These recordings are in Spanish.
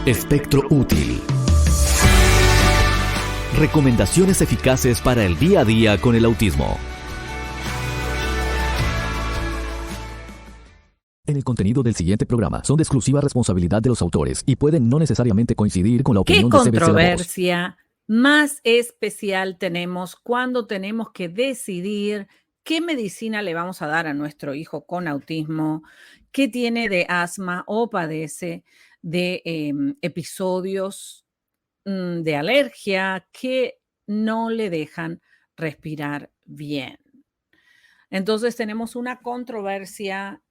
Espectro útil. Recomendaciones eficaces para el día a día con el autismo. En el contenido del siguiente programa son de exclusiva responsabilidad de los autores y pueden no necesariamente coincidir con la ¿Qué opinión de CBC La Voz. controversia más especial tenemos cuando tenemos que decidir qué medicina le vamos a dar a nuestro hijo con autismo, qué tiene de asma o padece de episodios de alergia que no le dejan respirar bien? Entonces tenemos una controversia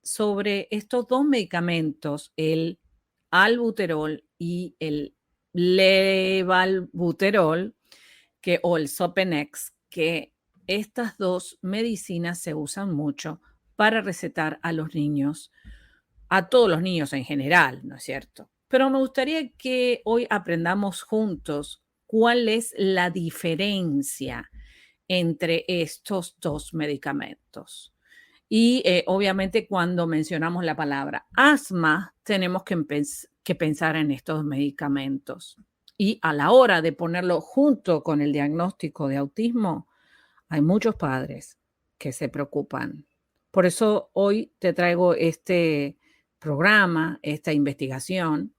sobre estos dos medicamentos, el albuterol y el levalbuterol, o el Sopenex, que estas dos medicinas se usan mucho para recetar a los niños, a todos los niños en general, ¿no es cierto? Pero me gustaría que hoy aprendamos juntos cuál es la diferencia entre estos dos medicamentos. Y obviamente cuando mencionamos la palabra asma, tenemos que pensar en estos medicamentos. Y a la hora de ponerlo junto con el diagnóstico de autismo, hay muchos padres que se preocupan. Por eso hoy te traigo este programa, esta investigación,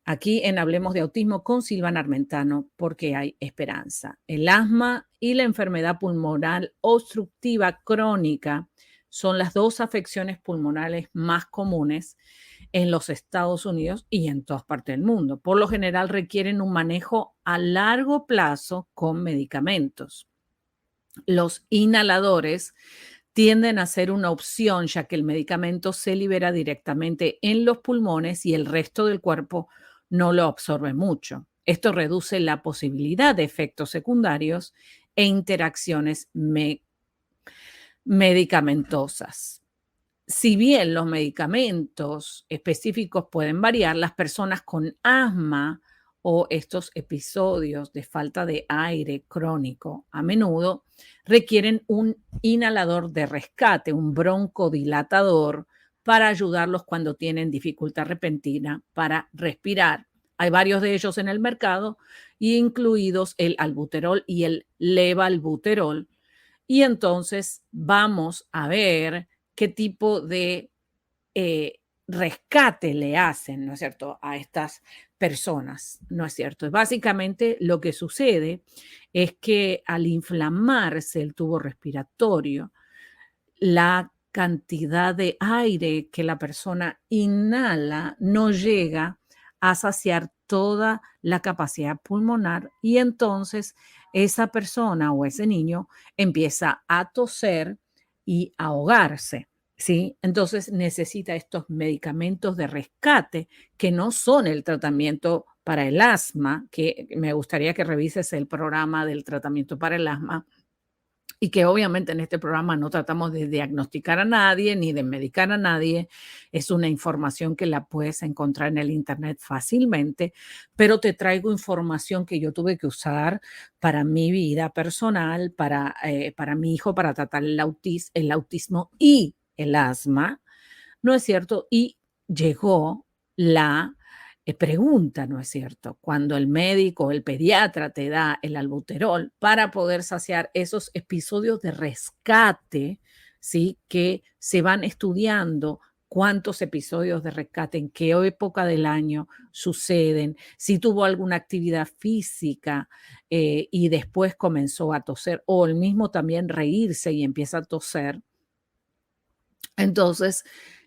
aquí en Hablemos de Autismo con Silvana Armentano, porque hay esperanza. El asma y la enfermedad pulmonar obstructiva crónica son las dos afecciones pulmonares más comunes en los Estados Unidos y en todas partes del mundo. Por lo general requieren un manejo a largo plazo con medicamentos. Los inhaladores tienden a ser una opción, ya que el medicamento se libera directamente en los pulmones y el resto del cuerpo no lo absorbe mucho. Esto reduce la posibilidad de efectos secundarios e interacciones medicamentosas. Si bien los medicamentos específicos pueden variar, las personas con asma o estos episodios de falta de aire crónico a menudo requieren un inhalador de rescate, un broncodilatador, para ayudarlos cuando tienen dificultad repentina para respirar. Hay varios de ellos en el mercado, incluidos el albuterol y el levalbuterol. Y entonces vamos a ver qué tipo de rescate le hacen, ¿no es cierto?, a estas personas, ¿no es cierto? Básicamente lo que sucede es que al inflamarse el tubo respiratorio, la cantidad de aire que la persona inhala no llega a saciar toda la capacidad pulmonar y entonces esa persona o ese niño empieza a toser y a ahogarse, ¿sí? Entonces necesita estos medicamentos de rescate que no son el tratamiento para el asma, que me gustaría que revises el programa del tratamiento para el asma, y que obviamente en este programa no tratamos de diagnosticar a nadie ni de medicar a nadie. Es una información que la puedes encontrar en el internet fácilmente, pero te traigo información que yo tuve que usar para mi vida personal, para mi hijo, para tratar el autismo y el asma, ¿no es cierto? Y llegó la pregunta, ¿no es cierto? Cuando el médico, el pediatra te da el albuterol para poder saciar esos episodios de rescate, ¿sí? Que se van estudiando cuántos episodios de rescate, en qué época del año suceden, si tuvo alguna actividad física y después comenzó a toser, o el mismo también reírse y empieza a toser. Entonces,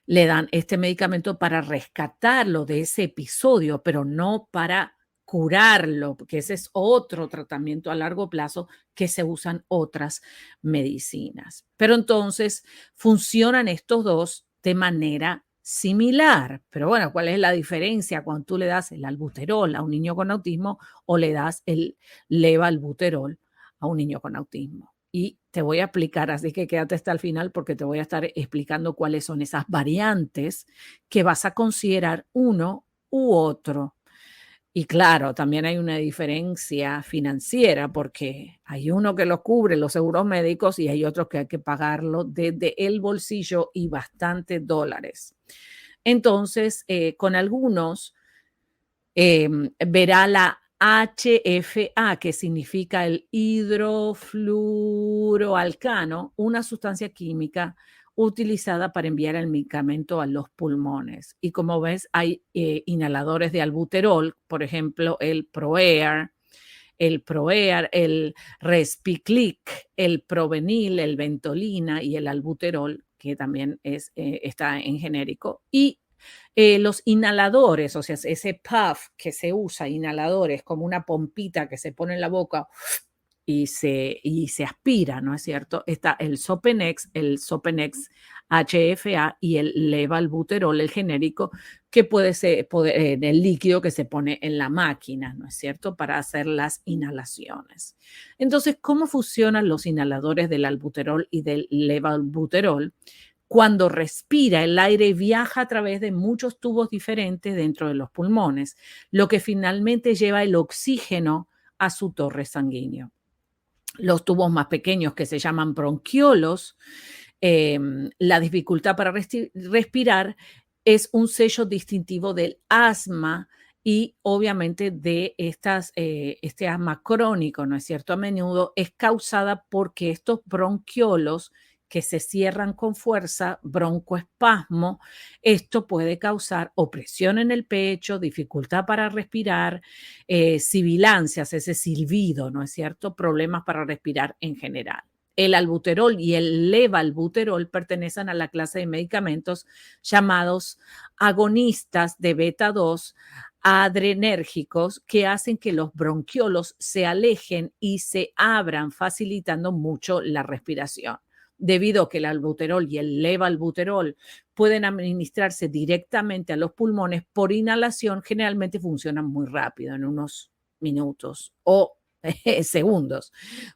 le dan este medicamento para rescatarlo de ese episodio, pero no para curarlo, porque ese es otro tratamiento a largo plazo que se usan otras medicinas. Pero entonces funcionan estos dos de manera similar. Pero bueno, ¿cuál es la diferencia cuando tú le das el albuterol a un niño con autismo o le das el levalbuterol a un niño con autismo? Y te voy a explicar, así que quédate hasta el final porque te voy a estar explicando cuáles son esas variantes que vas a considerar uno u otro. Y claro, también hay una diferencia financiera porque hay uno que lo cubre los seguros médicos y hay otros que hay que pagarlo desde el bolsillo y bastantes dólares. Entonces, con algunos verá la HFA, que significa el hidrofluoroalcano, una sustancia química utilizada para enviar el medicamento a los pulmones. Y como ves, hay inhaladores de albuterol, por ejemplo, el Proear, el Respiclic, el Provenil, el Ventolina y el albuterol, que también está en genérico. Y los inhaladores, o sea, ese puff que se usa, inhaladores, como una pompita que se pone en la boca y se aspira, ¿no es cierto? Está el Sopenex HFA y el levalbuterol, el genérico, que puede ser el líquido que se pone en la máquina, ¿no es cierto? Para hacer las inhalaciones. Entonces, ¿cómo funcionan los inhaladores del albuterol y del levalbuterol? Cuando respira, el aire viaja a través de muchos tubos diferentes dentro de los pulmones, lo que finalmente lleva el oxígeno a su torre sanguíneo. Los tubos más pequeños, que se llaman bronquiolos, la dificultad para respirar es un sello distintivo del asma y obviamente de este asma crónico, ¿no es cierto? A menudo es causada porque estos bronquiolos que se cierran con fuerza, broncoespasmo, esto puede causar opresión en el pecho, dificultad para respirar, sibilancias, ese silbido, ¿no es cierto? Problemas para respirar en general. El albuterol y el levalbuterol pertenecen a la clase de medicamentos llamados agonistas de beta 2 adrenérgicos que hacen que los bronquiolos se alejen y se abran, facilitando mucho la respiración. Debido a que el albuterol y el levalbuterol pueden administrarse directamente a los pulmones por inhalación, generalmente funcionan muy rápido, en unos minutos o segundos.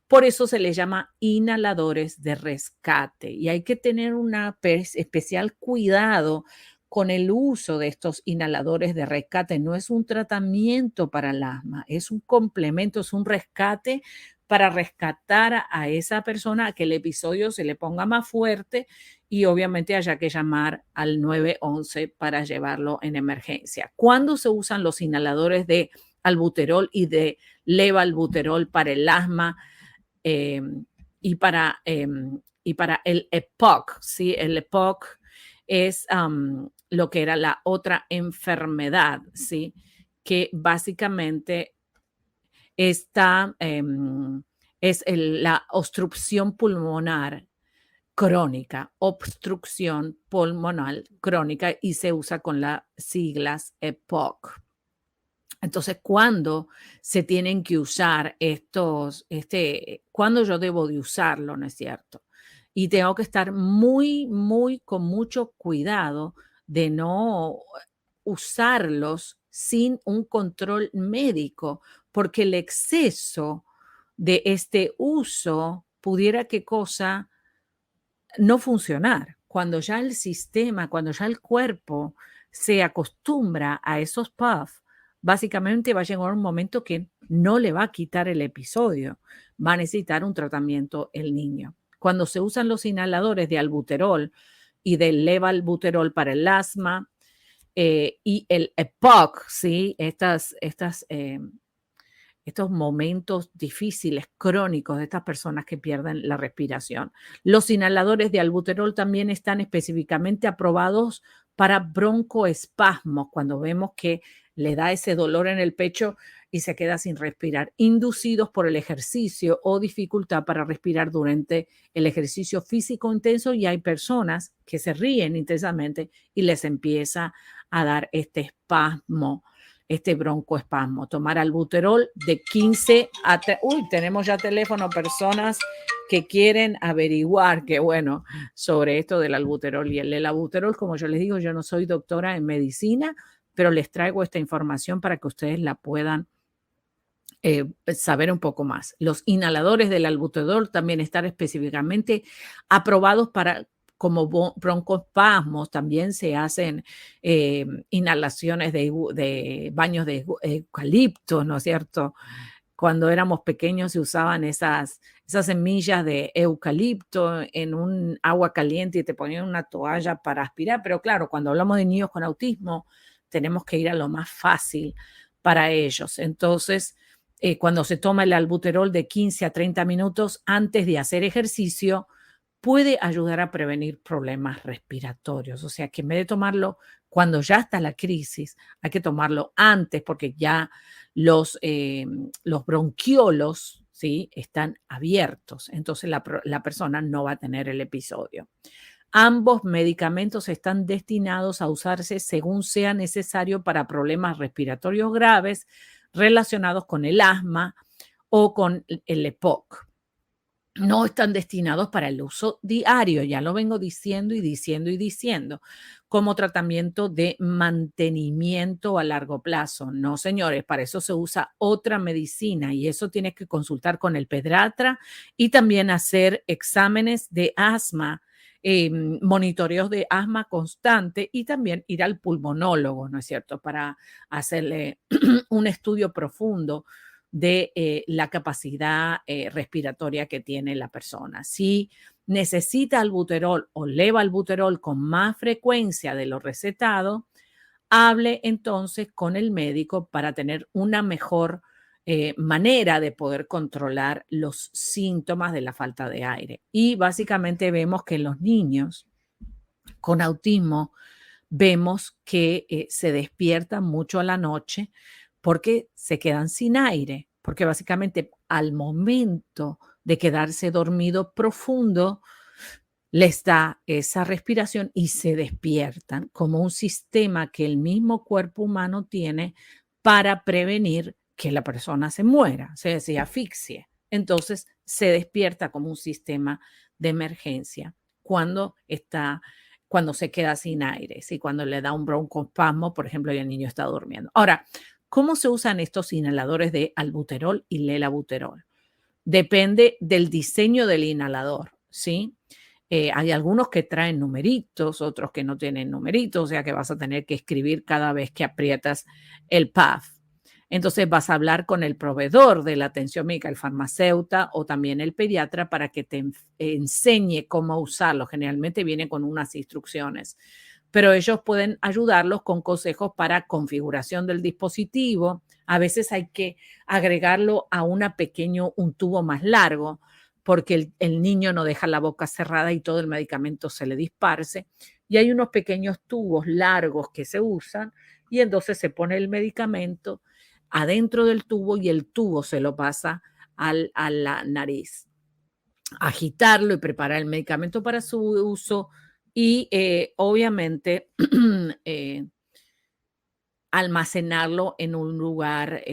Por eso se les llama inhaladores de rescate y hay que tener un especial cuidado con el uso de estos inhaladores de rescate. No es un tratamiento para el asma, es un complemento, es un rescate para rescatar a esa persona, a que el episodio se le ponga más fuerte y obviamente haya que llamar al 911 para llevarlo en emergencia. ¿Cuándo se usan los inhaladores de albuterol y de levalbuterol para el asma y para el EPOC? ¿Sí? El EPOC es lo que era la otra enfermedad, ¿sí? Que básicamente esta es la obstrucción pulmonar crónica, obstrucción pulmonar crónica, y se usa con las siglas EPOC. Entonces, ¿cuándo se tienen que usar cuándo yo debo de usarlo, no es cierto? Y tengo que estar con mucho cuidado de no usarlos sin un control médico, porque el exceso de este uso pudiera no funcionar. Cuando ya el sistema, cuando ya el cuerpo se acostumbra a esos puffs, básicamente va a llegar un momento que no le va a quitar el episodio, va a necesitar un tratamiento el niño. Cuando se usan los inhaladores de albuterol y del levalbuterol para el asma y el EPOC, ¿sí? Estos momentos difíciles, crónicos de estas personas que pierden la respiración. Los inhaladores de albuterol también están específicamente aprobados para broncoespasmos, cuando vemos que le da ese dolor en el pecho y se queda sin respirar, inducidos por el ejercicio o dificultad para respirar durante el ejercicio físico intenso, y hay personas que se ríen intensamente y les empieza a dar este espasmo, este broncoespasmo. Tomar albuterol de 15 a... tenemos ya teléfono, personas que quieren averiguar, que bueno, sobre esto del albuterol y el levalbuterol. Como yo les digo, yo no soy doctora en medicina, pero les traigo esta información para que ustedes la puedan saber un poco más. Los inhaladores del albuterol también están específicamente aprobados como broncoespasmos. También se hacen inhalaciones de baños de eucalipto, ¿no es cierto? Cuando éramos pequeños se usaban esas semillas de eucalipto en un agua caliente y te ponían una toalla para aspirar. Pero claro, cuando hablamos de niños con autismo, tenemos que ir a lo más fácil para ellos. Entonces, cuando se toma el albuterol de 15 a 30 minutos antes de hacer ejercicio, puede ayudar a prevenir problemas respiratorios. O sea, que en vez de tomarlo cuando ya está la crisis, hay que tomarlo antes porque ya los bronquiolos, ¿sí?, están abiertos. Entonces la persona no va a tener el episodio. Ambos medicamentos están destinados a usarse según sea necesario para problemas respiratorios graves relacionados con el asma o con el EPOC. No están destinados para el uso diario, ya lo vengo diciendo y diciendo y diciendo, como tratamiento de mantenimiento a largo plazo. No, señores, para eso se usa otra medicina y eso tienes que consultar con el pediatra y también hacer exámenes de asma, monitoreos de asma constante y también ir al pulmonólogo, ¿no es cierto?, para hacerle un estudio profundo de la capacidad respiratoria que tiene la persona. Si necesita albuterol o levalbuterol con más frecuencia de lo recetado, hable entonces con el médico para tener una mejor manera de poder controlar los síntomas de la falta de aire. Y básicamente vemos que en los niños con autismo vemos que se despiertan mucho a la noche porque se quedan sin aire, porque básicamente al momento de quedarse dormido profundo, les da esa respiración y se despiertan como un sistema que el mismo cuerpo humano tiene para prevenir que la persona se muera, se asfixie. Entonces se despierta como un sistema de emergencia cuando se queda sin aire, ¿sí?, cuando le da un broncoespasmo, por ejemplo, y el niño está durmiendo. Ahora, ¿cómo se usan estos inhaladores de albuterol y levalbuterol? Depende del diseño del inhalador, ¿sí? Hay algunos que traen numeritos, otros que no tienen numeritos, o sea que vas a tener que escribir cada vez que aprietas el puff. Entonces vas a hablar con el proveedor de la atención médica, el farmacéutico o también el pediatra para que te enseñe cómo usarlo. Generalmente viene con unas instrucciones, pero ellos pueden ayudarlos con consejos para configuración del dispositivo. A veces hay que agregarlo a un tubo más largo porque el niño no deja la boca cerrada y todo el medicamento se le disperse. Y hay unos pequeños tubos largos que se usan y entonces se pone el medicamento adentro del tubo y el tubo se lo pasa a la nariz. Agitarlo y preparar el medicamento para su uso y obviamente almacenarlo en un lugar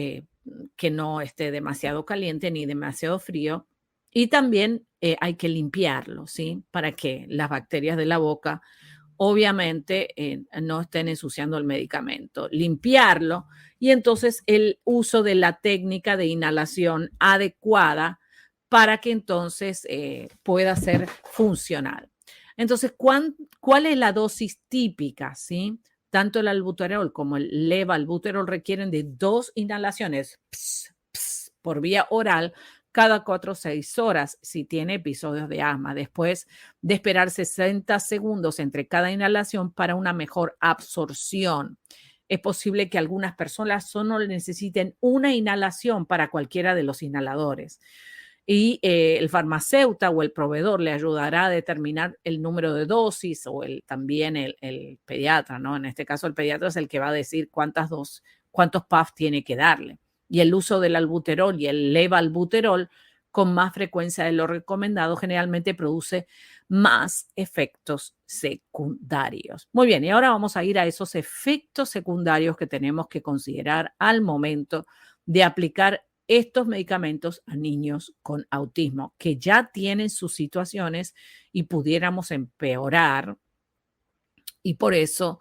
que no esté demasiado caliente ni demasiado frío. Y también hay que limpiarlo, ¿sí? Para que las bacterias de la boca obviamente no estén ensuciando el medicamento. Limpiarlo y entonces el uso de la técnica de inhalación adecuada para que entonces pueda ser funcional. Entonces, ¿cuál es la dosis típica? ¿Sí? Tanto el albuterol como el levalbuterol requieren de 2 inhalaciones por vía oral cada 4 o 6 horas si tiene episodios de asma, después de esperar 60 segundos entre cada inhalación para una mejor absorción. Es posible que algunas personas solo necesiten una inhalación para cualquiera de los inhaladores. Y el farmacéutico o el proveedor le ayudará a determinar el número de dosis o también el pediatra, ¿no? En este caso, el pediatra es el que va a decir cuántos puffs tiene que darle. Y el uso del albuterol y el levalbuterol con más frecuencia de lo recomendado generalmente produce más efectos secundarios. Muy bien, y ahora vamos a ir a esos efectos secundarios que tenemos que considerar al momento de aplicar estos medicamentos a niños con autismo que ya tienen sus situaciones y pudiéramos empeorar y por eso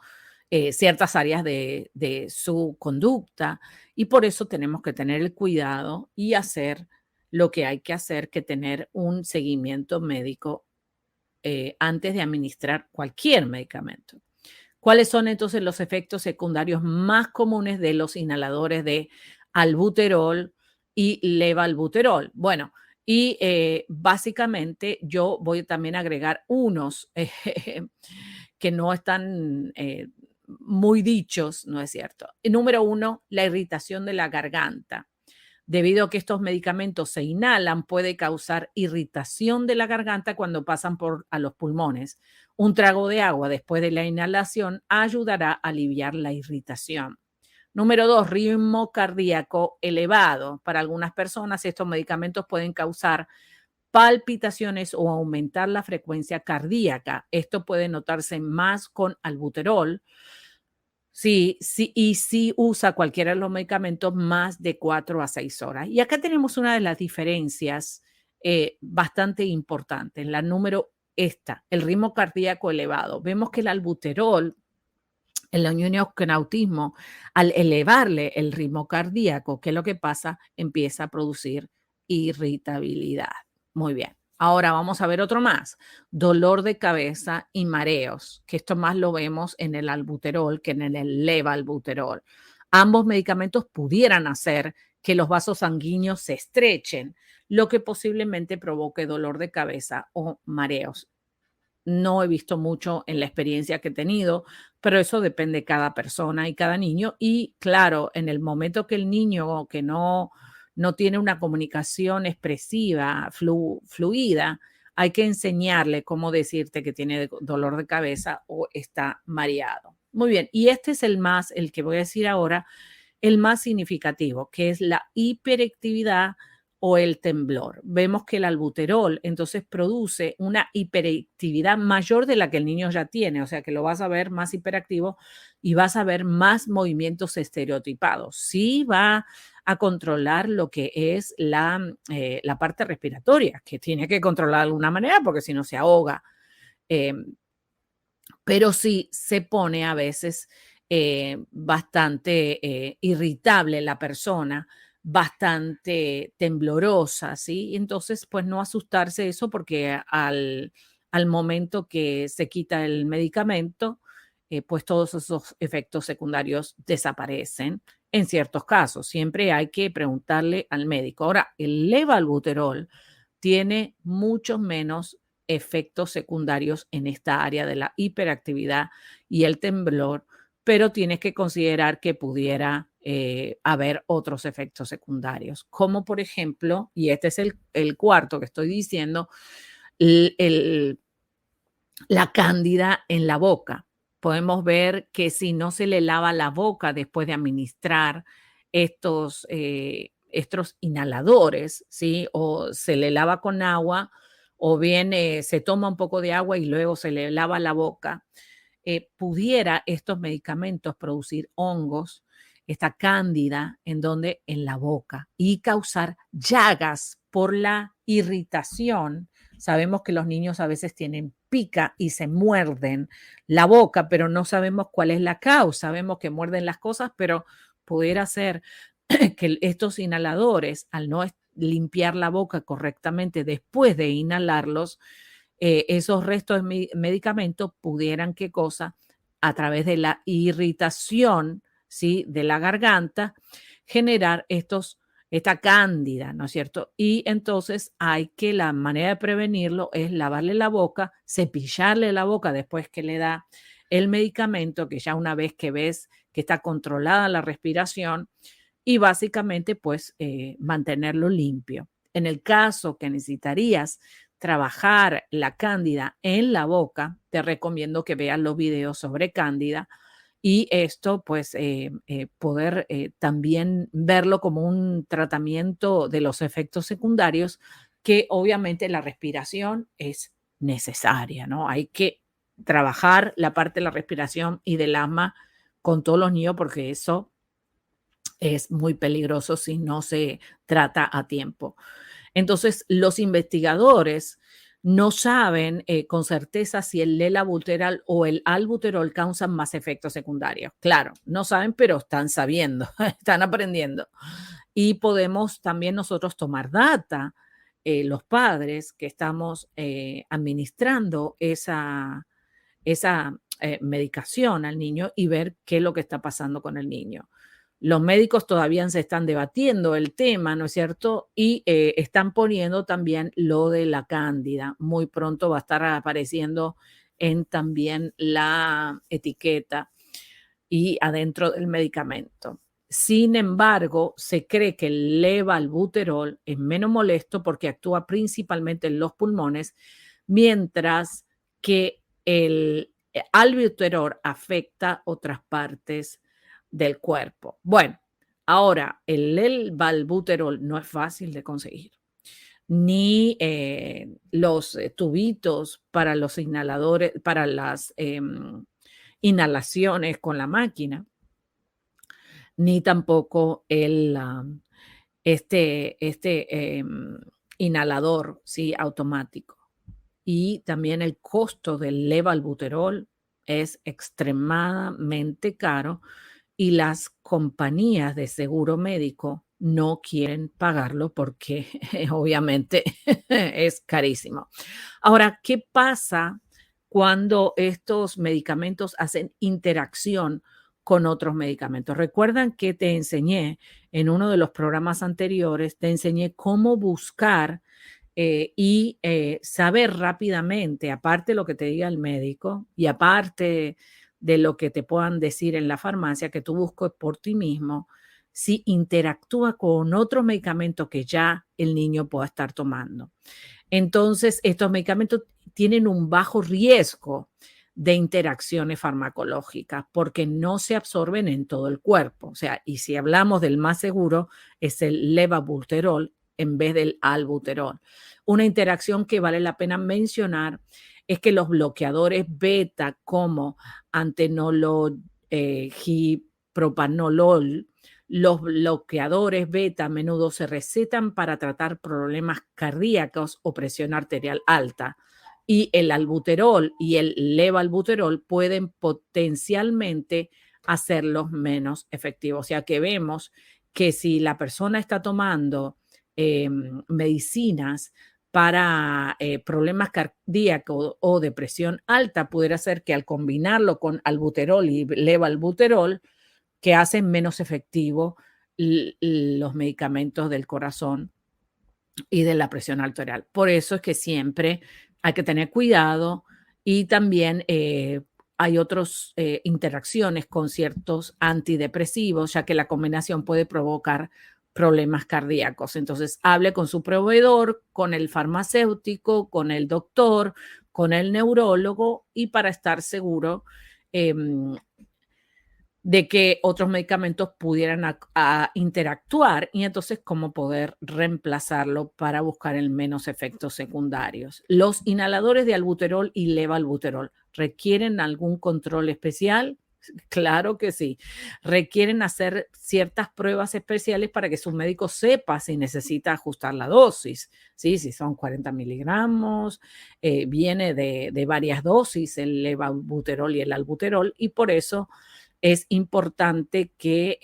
ciertas áreas de su conducta y por eso tenemos que tener el cuidado y hacer lo que hay que hacer, que tener un seguimiento médico antes de administrar cualquier medicamento. ¿Cuáles son entonces los efectos secundarios más comunes de los inhaladores de albuterol y levalbuterol? Bueno, y básicamente yo voy también a agregar unos que no están muy dichos, ¿no es cierto? Y número 1, la irritación de la garganta. Debido a que estos medicamentos se inhalan, puede causar irritación de la garganta cuando pasan a los pulmones. Un trago de agua después de la inhalación ayudará a aliviar la irritación. Número 2, ritmo cardíaco elevado. Para algunas personas estos medicamentos pueden causar palpitaciones o aumentar la frecuencia cardíaca. Esto puede notarse más con albuterol. Sí, sí, y sí usa cualquiera de los medicamentos más de 4 a 6 horas. Y acá tenemos una de las diferencias bastante importantes. La número esta, el ritmo cardíaco elevado. Vemos que el albuterol, el autismo, al elevarle el ritmo cardíaco, ¿qué es lo que pasa? Empieza a producir irritabilidad. Muy bien. Ahora vamos a ver otro más. Dolor de cabeza y mareos, que esto más lo vemos en el albuterol que en el levalbuterol. Ambos medicamentos pudieran hacer que los vasos sanguíneos se estrechen, lo que posiblemente provoque dolor de cabeza o mareos. No he visto mucho en la experiencia que he tenido, pero eso depende de cada persona y cada niño. Y claro, en el momento que el niño que no tiene una comunicación expresiva, fluida, hay que enseñarle cómo decirte que tiene dolor de cabeza o está mareado. Muy bien, y este es el que voy a decir ahora, el más significativo, que es la hiperactividad o el temblor. Vemos que el albuterol entonces produce una hiperactividad mayor de la que el niño ya tiene, o sea que lo vas a ver más hiperactivo y vas a ver más movimientos estereotipados. Sí va a controlar lo que es la parte respiratoria, que tiene que controlar de alguna manera porque si no se ahoga. Pero sí se pone a veces bastante irritable la persona, bastante temblorosa, ¿sí? Entonces, pues no asustarse de eso porque al momento que se quita el medicamento, pues todos esos efectos secundarios desaparecen en ciertos casos. Siempre hay que preguntarle al médico. Ahora, el levalbuterol tiene muchos menos efectos secundarios en esta área de la hiperactividad y el temblor, pero tienes que considerar que pudiera haber otros efectos secundarios, como por ejemplo, y este es el cuarto que estoy diciendo, la cándida en la boca. Podemos ver que si no se le lava la boca después de administrar estos inhaladores, ¿sí? O se le lava con agua, o bien se toma un poco de agua y luego se le lava la boca, pudiera estos medicamentos producir hongos, esta cándida en la boca y causar llagas por la irritación. Sabemos que los niños a veces tienen pica y se muerden la boca, pero no sabemos cuál es la causa. Sabemos que muerden las cosas, pero pudiera ser que estos inhaladores, al no limpiar la boca correctamente después de inhalarlos, esos restos de medicamentos pudieran, ¿qué cosa? A través de la irritación, ¿sí? De la garganta, generar esta cándida, ¿no es cierto? Y entonces la manera de prevenirlo es lavarle la boca, cepillarle la boca después que le da el medicamento, que ya una vez que ves que está controlada la respiración, y básicamente pues mantenerlo limpio. En el caso que necesitarías trabajar la cándida en la boca, te recomiendo que veas los videos sobre cándida y esto pues poder también verlo como un tratamiento de los efectos secundarios, que obviamente la respiración es necesaria, ¿no? Hay que trabajar la parte de la respiración y del asma con todos los niños porque eso es muy peligroso si no se trata a tiempo. Entonces, los investigadores no saben con certeza si el levabuterol o el albuterol causan más efectos secundarios. Claro, no saben, pero están sabiendo, están aprendiendo. Y podemos también nosotros tomar data, los padres que estamos administrando esa medicación al niño y ver qué es lo que está pasando con el niño. Los médicos todavía se están debatiendo el tema, ¿no es cierto? Y están poniendo también lo de la cándida. Muy pronto va a estar apareciendo en también la etiqueta y adentro del medicamento. Sin embargo, se cree que el levalbuterol es menos molesto porque actúa principalmente en los pulmones, mientras que el albuterol afecta otras partes del cuerpo. Bueno, ahora el levalbuterol no es fácil de conseguir, ni los tubitos para los inhaladores, para las inhalaciones con la máquina, ni tampoco este inhalador, ¿sí? Automático. Y también el costo del levalbuterol es extremadamente caro y las compañías de seguro médico no quieren pagarlo porque obviamente es carísimo. Ahora, ¿qué pasa cuando estos medicamentos hacen interacción con otros medicamentos? Recuerdan que te enseñé en uno de los programas anteriores, te enseñé cómo buscar y saber rápidamente, aparte de lo que te diga el médico y aparte de lo que te puedan decir en la farmacia, que tú busques por ti mismo, si interactúa con otro medicamento que ya el niño pueda estar tomando. Entonces, estos medicamentos tienen un bajo riesgo de interacciones farmacológicas porque no se absorben en todo el cuerpo. O sea, y si hablamos del más seguro, es el levabuterol en vez del albuterol. Una interacción que vale la pena mencionar es que los bloqueadores beta como antenolol, propanolol, los bloqueadores beta a menudo se recetan para tratar problemas cardíacos o presión arterial alta. Y el albuterol y el levalbuterol pueden potencialmente hacerlos menos efectivos. O sea que vemos que si la persona está tomando medicinas para problemas cardíacos o de presión alta, pudiera ser que al combinarlo con albuterol y levalbuterol, que hacen menos efectivo los medicamentos del corazón y de la presión arterial. Por eso es que siempre hay que tener cuidado y también hay otras interacciones con ciertos antidepresivos, ya que la combinación puede provocar problemas cardíacos. Entonces, hable con su proveedor, con el farmacéutico, con el doctor, con el neurólogo y para estar seguro de que otros medicamentos pudieran a interactuar y entonces cómo poder reemplazarlo para buscar el menos efectos secundarios. Los inhaladores de albuterol y levalbuterol requieren algún control especial. Claro que sí. Requieren hacer ciertas pruebas especiales para que su médico sepa si necesita ajustar la dosis. ¿Sí? Si son 40 miligramos, viene de varias dosis el levalbuterol y el albuterol y por eso es importante que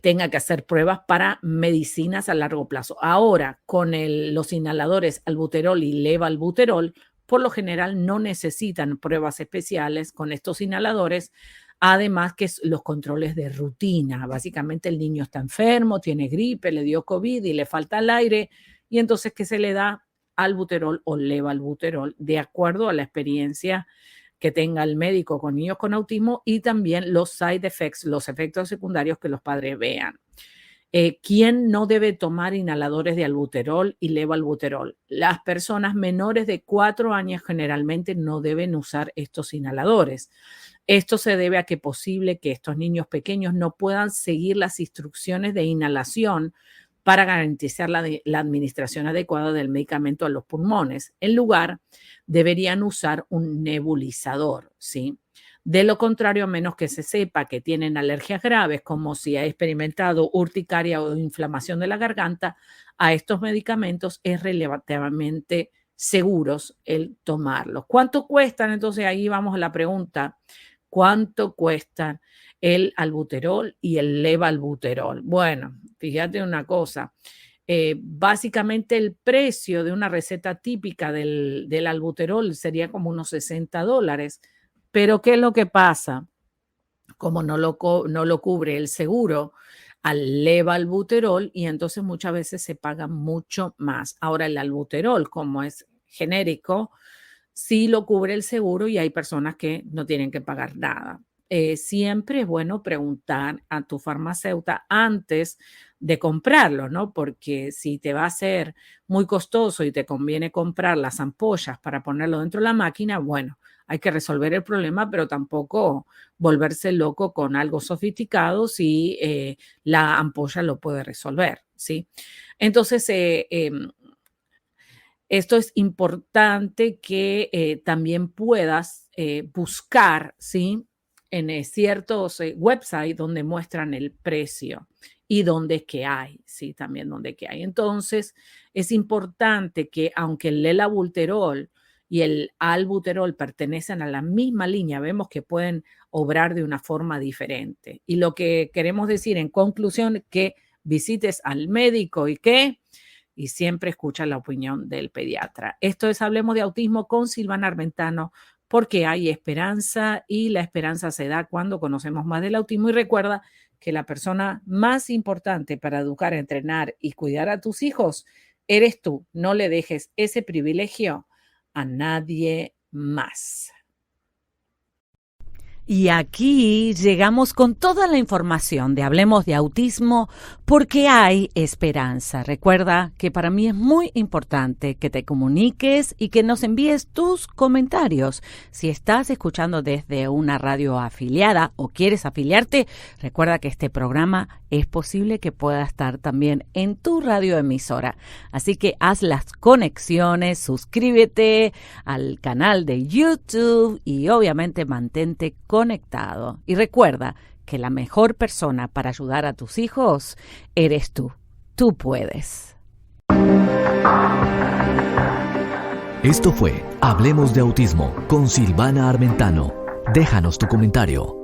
tenga que hacer pruebas para medicinas a largo plazo. Ahora, con los inhaladores albuterol y levalbuterol, por lo general no necesitan pruebas especiales con estos inhaladores, además que los controles de rutina. Básicamente el niño está enfermo, tiene gripe, le dio COVID y le falta el aire, y entonces, ¿qué se le da? Albuterol o levalbuterol, de acuerdo a la experiencia que tenga el médico con niños con autismo y también los side effects, los efectos secundarios que los padres vean. ¿Quién no debe tomar inhaladores de albuterol y levalbuterol? Las personas menores de 4 años generalmente no deben usar estos inhaladores. Esto se debe a que es posible que estos niños pequeños no puedan seguir las instrucciones de inhalación para garantizar la administración adecuada del medicamento a los pulmones. En lugar, deberían usar un nebulizador, ¿sí? De lo contrario, a menos que se sepa que tienen alergias graves, como si ha experimentado urticaria o inflamación de la garganta, a estos medicamentos es relativamente seguros el tomarlos. ¿Cuánto cuestan? Entonces ahí vamos a la pregunta, ¿cuánto cuestan el albuterol y el levalbuterol? Bueno, fíjate una cosa, básicamente el precio de una receta típica del albuterol sería como unos $60. Pero ¿qué es lo que pasa? Como no lo cubre el seguro al levalbuterol y entonces muchas veces se paga mucho más. Ahora el albuterol, como es genérico, sí lo cubre el seguro y hay personas que no tienen que pagar nada. Siempre es bueno preguntar a tu farmacéutica antes de comprarlo, ¿no? Porque si te va a ser muy costoso y te conviene comprar las ampollas para ponerlo dentro de la máquina, bueno, hay que resolver el problema, pero tampoco volverse loco con algo sofisticado si la ampolla lo puede resolver, ¿sí? Entonces, esto es importante que también puedas buscar, ¿sí? En ciertos websites donde muestran el precio y donde que hay, ¿sí? También donde que hay. Entonces, es importante que aunque el lelabuterol y el albuterol pertenecen a la misma línea, vemos que pueden obrar de una forma diferente. Y lo que queremos decir en conclusión, que visites al médico y siempre escucha la opinión del pediatra. Esto es Hablemos de Autismo con Silvana Armentano, porque hay esperanza y la esperanza se da cuando conocemos más del autismo. Y recuerda que la persona más importante para educar, entrenar y cuidar a tus hijos eres tú. No le dejes ese privilegio a nadie más. Y aquí llegamos con toda la información de Hablemos de Autismo porque hay esperanza. Recuerda que para mí es muy importante que te comuniques y que nos envíes tus comentarios. Si estás escuchando desde una radio afiliada o quieres afiliarte, recuerda que este programa es posible que pueda estar también en tu radioemisora. Así que haz las conexiones, suscríbete al canal de YouTube y obviamente mantente conectado. Y recuerda que la mejor persona para ayudar a tus hijos eres tú. Tú puedes. Esto fue Hablemos de Autismo con Silvana Armentano. Déjanos tu comentario.